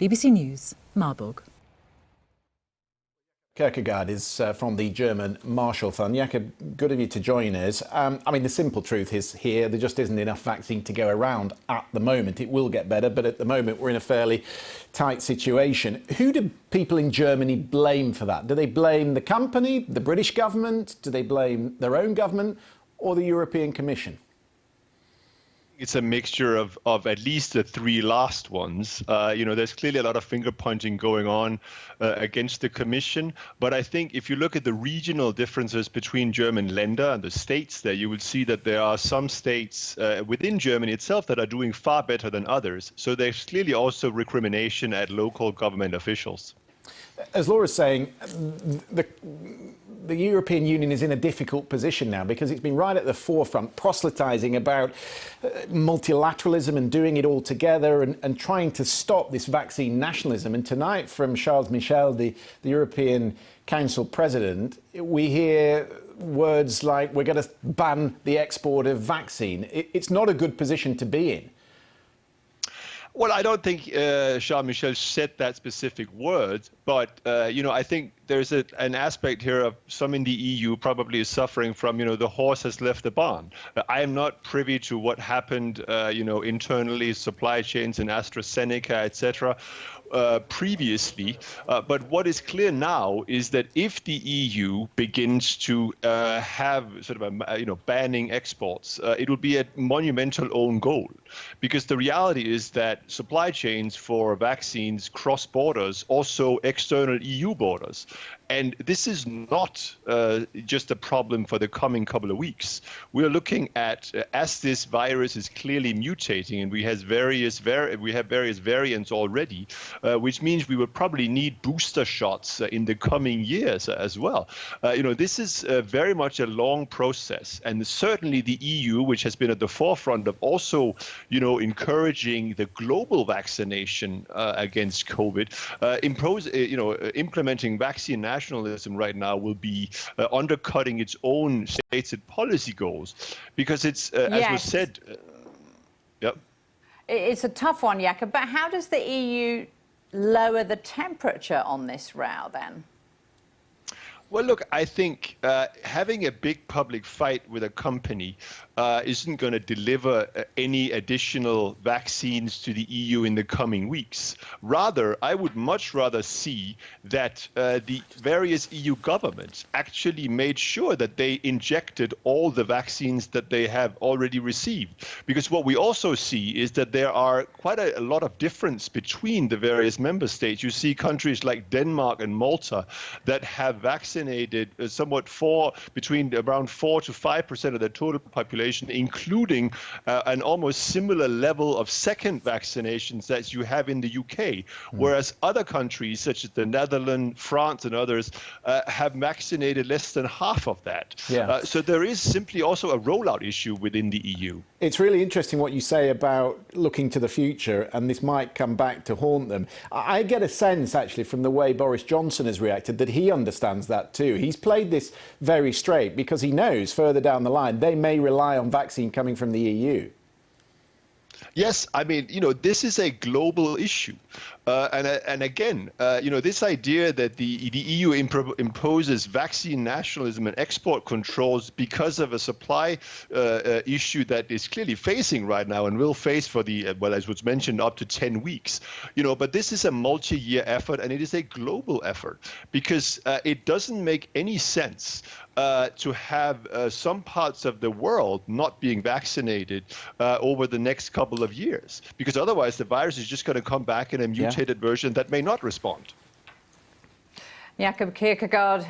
BBC News, Marburg. Kirkegaard is from the German Marshall Fund. Jakob, good of you to join us. I mean, the simple truth is here, there just isn't enough vaccine to go around at the moment. It will get better, but at the moment we're in a fairly tight situation. Who do people in Germany blame for that? Do they blame the company, the British government? Do they blame their own government or the European Commission? It's a mixture of at least the three last ones. There's clearly a lot of finger pointing going on against the Commission. But I think if you look at the regional differences between German Länder and the states there, you will see that there are some states within Germany itself that are doing far better than others. So there's clearly also recrimination at local government officials. As Laura's saying, the European Union is in a difficult position now because it's been right at the forefront proselytising about multilateralism and doing it all together and trying to stop this vaccine nationalism. And tonight from Charles Michel, the European Council President, we hear words like we're going to ban the export of vaccine. It's not a good position to be in. Well, I don't think Charles Michel said that specific word, but, I think there's an aspect here of some in the EU probably is suffering from, the horse has left the barn. I am not privy to what happened, internally, supply chains in AstraZeneca, etc., previously. But what is clear now is that if the EU begins to have sort of a, banning exports, it will be a monumental own goal. Because the reality is that supply chains for vaccines cross borders, also external EU borders. And this is not just a problem for the coming couple of weeks. We're looking at, as this virus is clearly mutating, and we have various variants already, which means we will probably need booster shots in the coming years as well. This is very much a long process, and certainly the EU, which has been at the forefront of also, encouraging the global vaccination against COVID, implementing vaccine nationalism right now will be undercutting its own stated policy goals, because it's, as was said, It's a tough one, Jakob, but how does the EU lower the temperature on this row then? Well, look, I think having a big public fight with a company isn't going to deliver any additional vaccines to the EU in the coming weeks. Rather, I would much rather see that the various EU governments actually made sure that they injected all the vaccines that they have already received. Because what we also see is that there are quite a lot of difference between the various member states. You see countries like Denmark and Malta that have vaccinated somewhat between around 4 to 5% of the total population, including an almost similar level of second vaccinations that you have in the UK, whereas other countries such as the Netherlands, France and others have vaccinated less than half of that. So there is simply also a rollout issue within the EU. It's really interesting what you say about looking to the future, and this might come back to haunt them. I get a sense, actually, from the way Boris Johnson has reacted, that he understands that too. He's played this very straight because he knows further down the line they may rely on vaccine coming from the EU. Yes, I mean, this is a global issue. And again, this idea that the EU imposes vaccine nationalism and export controls because of a supply issue that is clearly facing right now and will face for the, well, as was mentioned, up to 10 weeks. But this is a multi-year effort, and it is a global effort because it doesn't make any sense to have some parts of the world not being vaccinated over the next couple of years, because otherwise the virus is just going to come back in a mutated version that may not respond. Jakob Kirkegaard.